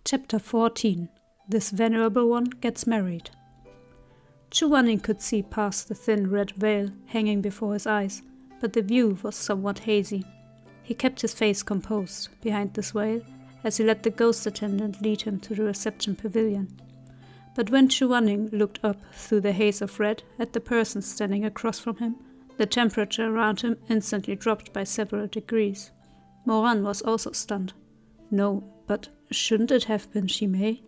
Chapter 14. This venerable one gets married. Chuwaning could see past the thin red veil hanging before his eyes, but the view was somewhat hazy. He kept his face composed behind this veil as he let the ghost attendant lead him to the reception pavilion. But when Chuwaning looked up through the haze of red at the person standing across from him, the temperature around him instantly dropped by several degrees. Moran was also stunned. No, but shouldn't it have been Shimei?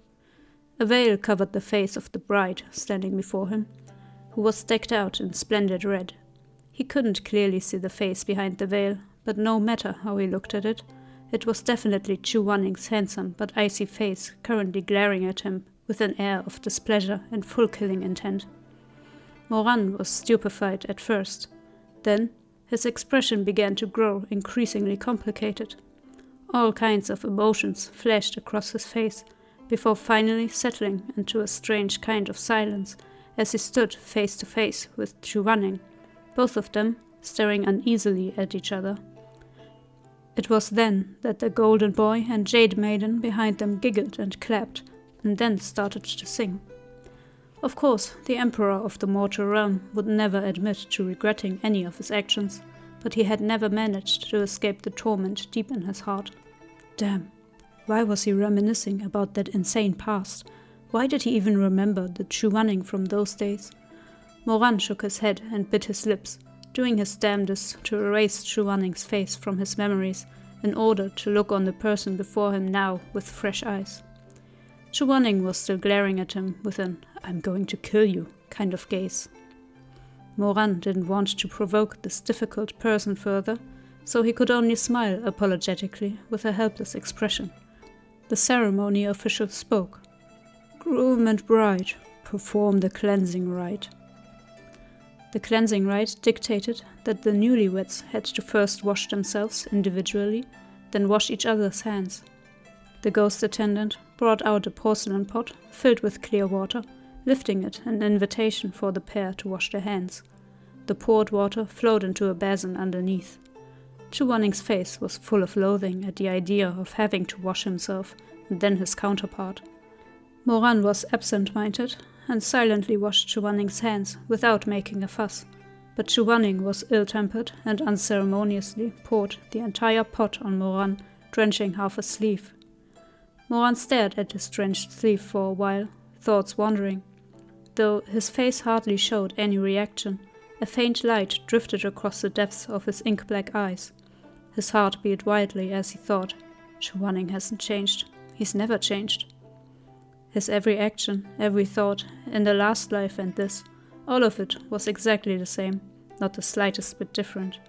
A veil covered the face of the bride standing before him, who was decked out in splendid red. He couldn't clearly see the face behind the veil, but no matter how he looked at it, it was definitely Chuwaning's handsome but icy face currently glaring at him with an air of displeasure and full killing intent. Moran was stupefied at first. Then his expression began to grow increasingly complicated. All kinds of emotions flashed across his face, before finally settling into a strange kind of silence as he stood face to face with Chuwaning, both of them staring uneasily at each other. It was then that the golden boy and jade maiden behind them giggled and clapped, and then started to sing. Of course, the emperor of the mortal realm would never admit to regretting any of his actions, but he had never managed to escape the torment deep in his heart. Damn, why was he reminiscing about that insane past? Why did he even remember the Chuwaning from those days? Moran shook his head and bit his lips, doing his damnedest to erase Chuwaning's face from his memories in order to look on the person before him now with fresh eyes. Chuwaning was still glaring at him with an "I'm going to kill you" kind of gaze. Moran didn't want to provoke this difficult person further, so he could only smile apologetically with a helpless expression. The ceremony official spoke. "Groom and bride, perform the cleansing rite." The cleansing rite dictated that the newlyweds had to first wash themselves individually, then wash each other's hands. The ghost attendant brought out a porcelain pot filled with clear water, lifting it an invitation for the pair to wash their hands. The poured water flowed into a basin underneath. Chuwaning's face was full of loathing at the idea of having to wash himself and then his counterpart. Moran was absent-minded and silently washed Chuwaning's hands without making a fuss, but Chuwaning was ill-tempered and unceremoniously poured the entire pot on Moran, drenching half his sleeve. Moran stared at his drenched sleeve for a while, thoughts wandering. Though his face hardly showed any reaction, a faint light drifted across the depths of his ink-black eyes. His heart beat wildly as he thought, Chuwaning hasn't changed. He's never changed. His every action, every thought, in the last life and this, all of it was exactly the same, not the slightest bit different.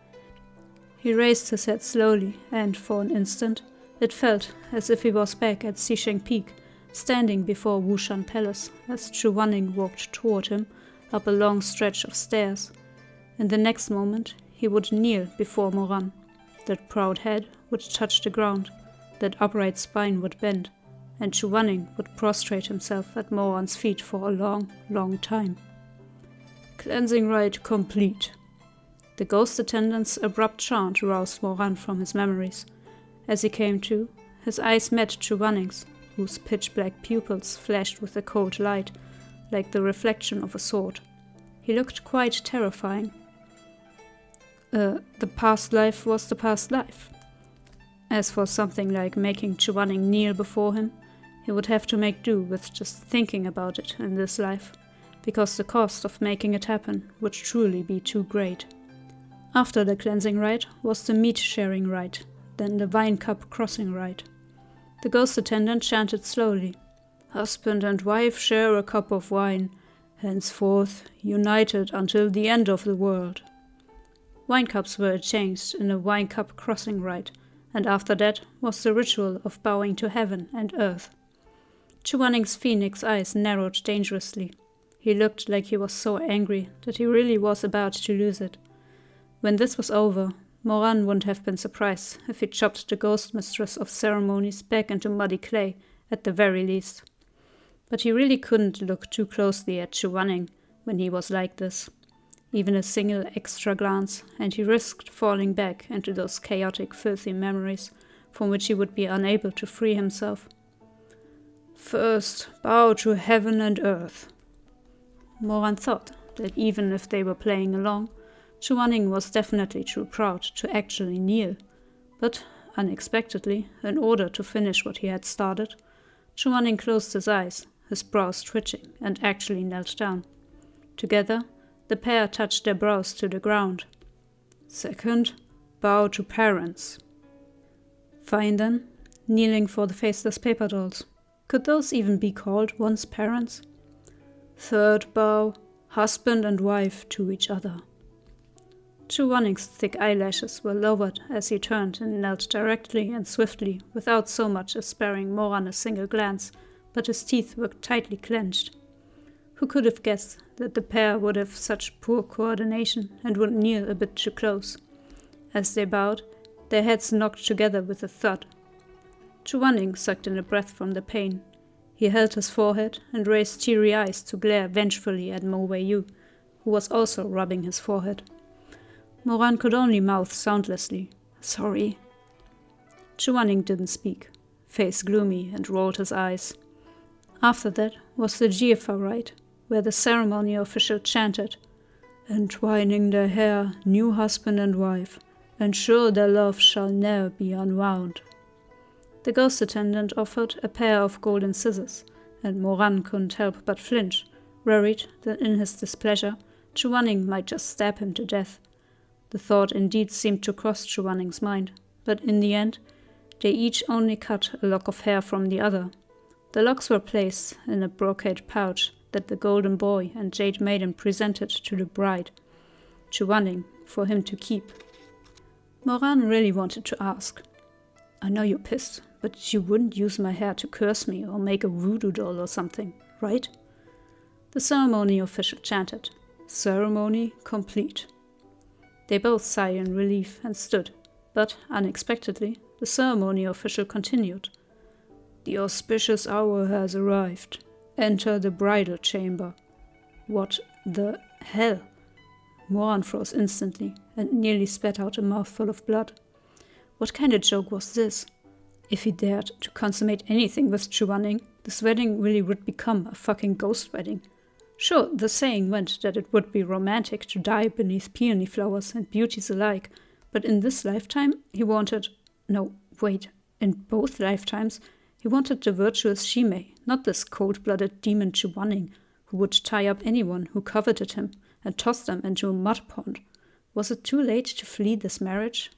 He raised his head slowly, and for an instant, it felt as if he was back at Xisheng Peak, standing before Wushan Palace as Chuwaning walked toward him up a long stretch of stairs. In the next moment, he would kneel before Moran. That proud head would touch the ground, that upright spine would bend, and Chuwaning would prostrate himself at Moran's feet for a long, long time. Cleansing rite complete. The ghost attendant's abrupt chant roused Moran from his memories. As he came to, his eyes met Chuwaning's, whose pitch-black pupils flashed with a cold light, like the reflection of a sword. He looked quite terrifying. The past life was the past life. As for something like making Chuwaning kneel before him, he would have to make do with just thinking about it in this life, because the cost of making it happen would truly be too great. After the cleansing rite was the meat-sharing rite, then the wine-cup crossing rite. The ghost attendant chanted slowly, "Husband and wife share a cup of wine, henceforth united until the end of the world." Wine cups were exchanged in a wine-cup crossing rite, and after that was the ritual of bowing to heaven and earth. Chuwaning's phoenix eyes narrowed dangerously. He looked like he was so angry that he really was about to lose it. When this was over, Moran wouldn't have been surprised if he chopped the ghost mistress of ceremonies back into muddy clay, at the very least. But he really couldn't look too closely at Chuwaning when he was like this. Even a single extra glance, and he risked falling back into those chaotic, filthy memories from which he would be unable to free himself. First, bow to heaven and earth. Moran thought that even if they were playing along, Chuaning was definitely too proud to actually kneel, but unexpectedly, in order to finish what he had started, Chuaning closed his eyes, his brows twitching, and actually knelt down. Together, the pair touched their brows to the ground. Second, bow to parents. Fine then, kneeling for the faceless paper dolls. Could those even be called one's parents? Third bow, husband and wife to each other. Chuaning's thick eyelashes were lowered as he turned and knelt directly and swiftly, without so much as sparing Moran a single glance, but his teeth were tightly clenched. Who could have guessed that the pair would have such poor coordination and would kneel a bit too close? As they bowed, their heads knocked together with a thud. Chuaning sucked in a breath from the pain. He held his forehead and raised teary eyes to glare vengefully at Mo Wei-yu, who was also rubbing his forehead. Moran could only mouth soundlessly, "Sorry." Chuaning didn't speak, face gloomy, and rolled his eyes. After that was the Jifa rite, where the ceremony official chanted, "Entwining their hair, new husband and wife, ensure their love shall ne'er be unwound." The ghost attendant offered a pair of golden scissors, and Moran couldn't help but flinch, worried that in his displeasure, Chuaning might just stab him to death. The thought indeed seemed to cross Chuaning's mind, but in the end, they each only cut a lock of hair from the other. The locks were placed in a brocade pouch that the golden boy and jade maiden presented to the bride, Chuaning, for him to keep. Moran really wanted to ask, "I know you're pissed, but you wouldn't use my hair to curse me or make a voodoo doll or something, right?" The ceremony official chanted, "Ceremony complete." They both sighed in relief and stood, but unexpectedly, the ceremony official continued. "The auspicious hour has arrived. Enter the bridal chamber." What the hell? Moran froze instantly and nearly spat out a mouthful of blood. What kind of joke was this? If he dared to consummate anything with Chuaning, this wedding really would become a fucking ghost wedding. Sure, the saying went that it would be romantic to die beneath peony flowers and beauties alike, but in this lifetime he wanted... No, wait, in both lifetimes he wanted the virtuous Shimei, not this cold-blooded demon Chuaning, who would tie up anyone who coveted him and toss them into a mud pond. Was it too late to flee this marriage?